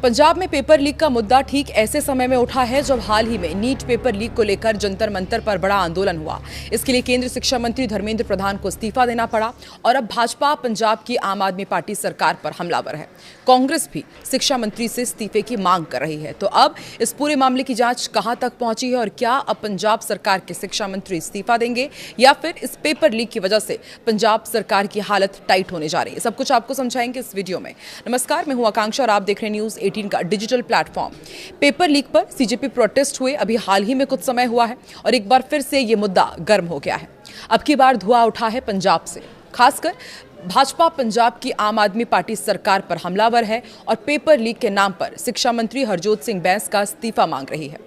पंजाब में paper leak का मुद्दा ठीक ऐसे समय में उठा है जब हाल ही में नीट पेपर लीक को लेकर जंतर मंतर पर बड़ा आंदोलन हुआ। इसके लिए केंद्रीय शिक्षा मंत्री धर्मेंद्र प्रधान को इस्तीफा देना पड़ा और अब भाजपा पंजाब की आम आदमी पार्टी सरकार पर हमलावर है। कांग्रेस भी शिक्षा मंत्री से इस्तीफे की मांग कर रही है। तो अब इस पूरे मामले की जांच कहां तक पहुंची है और क्या अब पंजाब सरकार के शिक्षा मंत्री इस्तीफा देंगे या फिर इस पेपर लीक की वजह से पंजाब सरकार की हालत टाइट होने जा रही है, सब कुछ आपको समझाएंगे इस वीडियो में। नमस्कार, मैं हूं आकांक्षा और आप देख रहे हैं न्यूज़ 18 का डिजिटल प्लेटफॉर्म। पेपर लीक पर सीजेपी प्रोटेस्ट हुए अभी हाल ही में कुछ समय हुआ है और एक बार फिर से ये मुद्दा गर्म हो गया है। अब की बार धुआं उठा है पंजाब से, खासकर भाजपा पंजाब की आम आदमी पार्टी सरकार पर हमलावर है और पेपर लीक के नाम पर शिक्षा मंत्री हरजोत सिंह बैंस का इस्तीफा मांग रही है।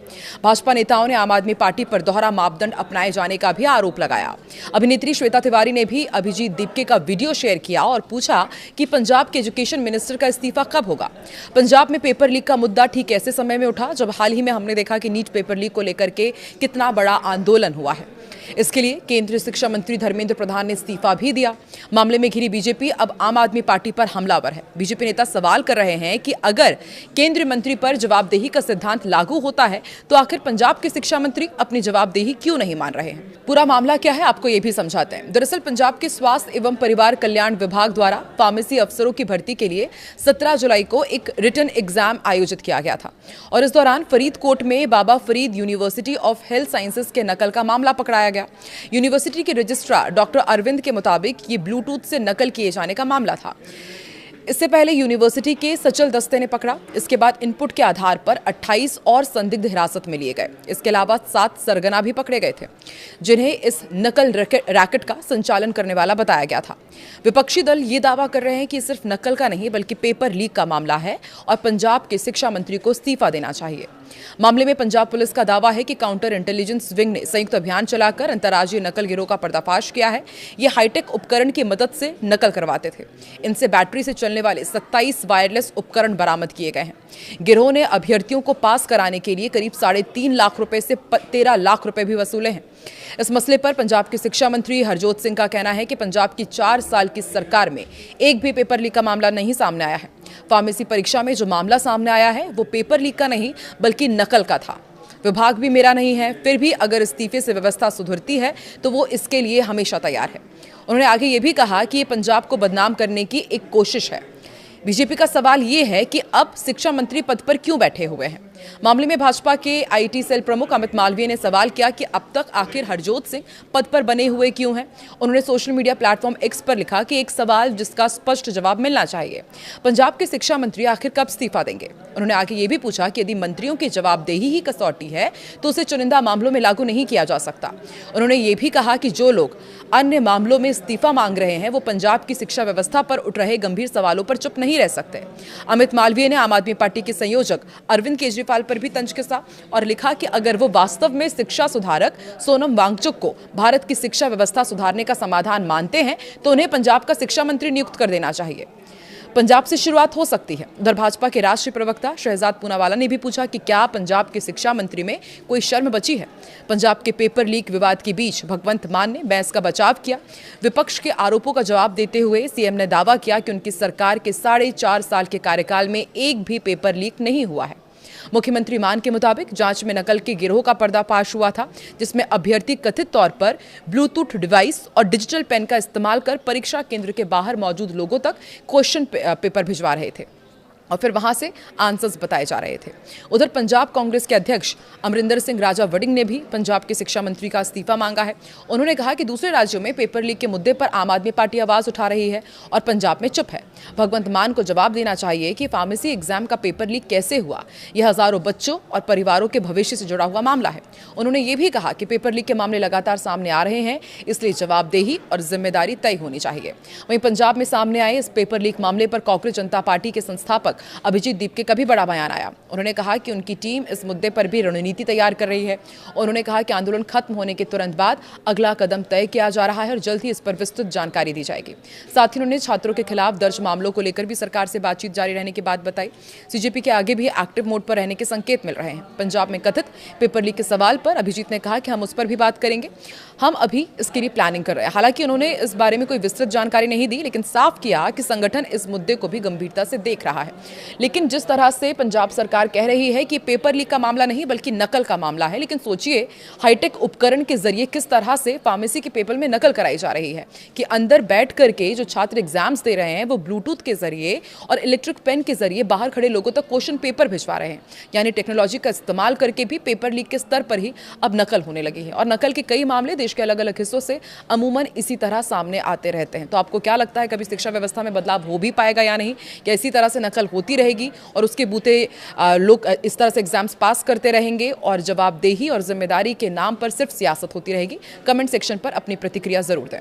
भाजपा नेताओं ने आम आदमी पार्टी पर दोहरा मापदंड अपनाए जाने का भी आरोप लगाया। अभिनेत्री श्वेता तिवारी ने भी अभिजीत दीपके का वीडियो शेयर किया और पूछा कि पंजाब के एजुकेशन मिनिस्टर का इस्तीफा कब होगा। पंजाब में पेपर लीक का मुद्दा ठीक ऐसे समय में उठा जब हाल ही में हमने देखा कि नीट पेपर लीक को लेकर के कितना बड़ा आंदोलन हुआ है। इसके लिए केंद्रीय शिक्षा मंत्री धर्मेंद्र प्रधान ने इस्तीफा भी दिया। मामले में घिरी बीजेपी अब आम आदमी पार्टी पर हमलावर है। बीजेपी नेता सवाल कर रहे हैं कि अगर केंद्रीय मंत्री पर जवाबदेही का सिद्धांत लागू होता है तो आखिर पंजाब के शिक्षा मंत्री अपनी जवाबदेही क्यों नहीं मान रहे हैं। पूरा मामला क्या है आपको ये भी समझाते हैं। दरअसल पंजाब के स्वास्थ्य एवं परिवार कल्याण विभाग द्वारा फार्मेसी अफसरों की भर्ती के लिए 17 जुलाई को एक रिटन एग्जाम आयोजित किया गया था और इस दौरान फरीदकोट में Baba Farid University of Health Sciences के नकल का मामला पकड़ाया गया। यूनिवर्सिटी के रजिस्ट्रार डॉक्टर अरविंद के मुताबिक ये ब्लूटूथ से नकल किए जाने का मामला था। इससे पहले यूनिवर्सिटी के सचल दस्ते ने पकड़ा। इसके बाद इनपुट के आधार पर 28 और संदिग्ध हिरासत में लिए गए। इसके अलावा 7 सरगना भी पकड़े गए थे जिन्हें इस नकल रैकेट का संचालन करने वाला बताया गया था। विपक्षी दल ये दावा कर रहे हैं कि सिर्फ नकल का नहीं बल्कि पेपर लीक का मामला है और पंजाब के शिक्षा मंत्री को इस्तीफा देना चाहिए। मामले में पंजाब पुलिस का दावा है कि काउंटर इंटेलिजेंस विंग ने संयुक्त अभियान चलाकर अंतर्राज्यीय नकल गिरोह का पर्दाफाश किया है। ये हाईटेक उपकरण की मदद से नकल करवाते थे। इनसे बैटरी से चलने वाले 27 वायरलेस उपकरण बरामद किए गए हैं। गिरोह ने अभ्यर्थियों को पास कराने के लिए करीब 3.5 लाख रुपए से 13 लाख रुपए भी वसूले हैं। इस मसले पर पंजाब के शिक्षा मंत्री हरजोत सिंह का कहना है कि पंजाब की 4 साल की सरकार में एक भी पेपर लीक का मामला नहीं सामने आया है। फार्मेसी परीक्षा में जो मामला सामने आया है वो पेपर लीक का नहीं बल्कि नकल का था। विभाग भी मेरा नहीं है, फिर भी अगर इस्तीफे से व्यवस्था सुधरती है तो वो इसके लिए हमेशा तैयार है। उन्होंने आगे ये भी कहा कि ये पंजाब को बदनाम करने की एक कोशिश है। बीजेपी का सवाल ये है कि अब शिक्षा मंत्री पद पर क्यों बैठे हुए हैं। मामले में भाजपा के आईटी सेल प्रमुख अमित मालवीय ने सवाल किया कि अब तक आखिर हरजोत सिंह पद पर बने हुए क्यों हैं। उन्होंने सोशल मीडिया प्लेटफॉर्म एक्स पर लिखा कि एक सवाल जिसका स्पष्ट जवाब मिलना चाहिए। पंजाब के शिक्षा मंत्री आखिर कब इस्तीफा देंगे। उन्होंने आगे ये भी पूछा कि यदि मंत्रियों की जवाबदेही ही कसौटी है तो उसे चुनिंदा मामलों में लागू नहीं किया जा सकता। उन्होंने ये भी कहा कि जो लोग अन्य मामलों में इस्तीफा मांग रहे हैं वो पंजाब की शिक्षा व्यवस्था पर उठ रहे गंभीर सवालों पर चुप नहीं रह सकते। अमित मालवीय ने आम आदमी पार्टी के संयोजक अरविंद केजरीवाल पर भी तंज कसा और लिखा कि अगर वो वास्तव में शिक्षा सुधारक सोनम वांगचुक को भारत की शिक्षा व्यवस्था सुधारने का समाधान मानते हैं तो उन्हें पंजाब का शिक्षा मंत्री नियुक्त कर देना चाहिए। पंजाब से शुरुआत हो सकती है। उधर भाजपा के राष्ट्रीय प्रवक्ता शहजाद पूनावाला ने भी पूछा कि क्या पंजाब के शिक्षा मंत्री में कोई शर्म बची है। पंजाब के पेपर लीक विवाद के बीच भगवंत मान ने बैंस का बचाव किया। विपक्ष के आरोपों का जवाब देते हुए सीएम ने दावा किया कि उनकी सरकार के 4.5 साल के कार्यकाल में एक भी पेपर लीक नहीं हुआ है। मुख्यमंत्री मान के मुताबिक जांच में नकल के गिरोह का पर्दाफाश हुआ था जिसमें अभ्यर्थी कथित तौर पर ब्लूटूथ डिवाइस और डिजिटल पेन का इस्तेमाल कर परीक्षा केंद्र के बाहर मौजूद लोगों तक क्वेश्चन पेपर भिजवा रहे थे और फिर वहां से आंसर्स बताए जा रहे थे। उधर पंजाब कांग्रेस के अध्यक्ष अमरिंदर सिंह राजा वड़िंग ने भी पंजाब के शिक्षा मंत्री का इस्तीफा मांगा है। उन्होंने कहा कि दूसरे राज्यों में पेपर लीक के मुद्दे पर आम आदमी पार्टी आवाज उठा रही है और पंजाब में चुप है। भगवंत मान को जवाब देना चाहिए कि फार्मेसी एग्जाम का पेपर लीक कैसे हुआ। यह हजारों बच्चों और परिवारों के भविष्य से जुड़ा हुआ मामला है। उन्होंने ये भी कहा कि पेपर लीक के मामले लगातार सामने आ रहे हैं, इसलिए जवाबदेही और जिम्मेदारी तय होनी चाहिए। वहीं पंजाब में सामने आए इस पेपर लीक मामले पर कांग्रेस जनता पार्टी के संस्थापक अभिजीत दीपके का भी बड़ा बयान आया। उन्होंने कहा कि उनकी टीम इस मुद्दे पर भी रणनीति तैयार कर रही है। उन्होंने कहा कि आंदोलन खत्म होने के तुरंत बाद अगला कदम तय किया जा रहा है और जल्द ही इस पर विस्तृत जानकारी दी जाएगी। साथ ही उन्होंने छात्रों के खिलाफ दर्ज मामलों को लेकर भी सरकार से बातचीत जारी रहने की बात बताई। सीजेपी के आगे भी एक्टिव मोड पर रहने के संकेत मिल रहे हैं। पंजाब में कथित पेपर लीक के सवाल पर अभिजीत ने कहा कि हम उस पर भी बात करेंगे, हम अभी इसके लिए प्लानिंग कर रहे हैं। हालांकि उन्होंने इस बारे में कोई विस्तृत जानकारी नहीं दी, लेकिन साफ किया कि संगठन इस मुद्दे को भी गंभीरता से देख रहा है लेकिन जिस तरह से पंजाब सरकार कह रही है कि पेपर लीक का मामला नहीं बल्कि नकल का मामला है, लेकिन सोचिए हाईटेक उपकरण के जरिए किस तरह से फार्मेसी के पेपर में नकल कराई जा रही है कि अंदर बैठ करके जो छात्र एग्जाम्स दे रहे हैं वो ब्लूटूथ के जरिए और इलेक्ट्रिक पेन के जरिए बाहर खड़े लोगों तक क्वेश्चन पेपर भिजवा रहे हैं। यानी टेक्नोलॉजी का इस्तेमाल करके भी पेपर लीक के स्तर पर ही अब नकल होने लगी है और नकल के कई मामले देश के अलग अलग हिस्सों से अमूमन इसी तरह सामने आते रहते हैं। तो आपको क्या लगता है, कभी शिक्षा व्यवस्था में बदलाव हो भी पाएगा या नहीं, या इसी तरह से नकल होती रहेगी और उसके बूते लोग इस तरह से एग्जाम्स पास करते रहेंगे और जवाबदेही और जिम्मेदारी के नाम पर सिर्फ सियासत होती रहेगी? कमेंट सेक्शन पर अपनी प्रतिक्रिया जरूर दें।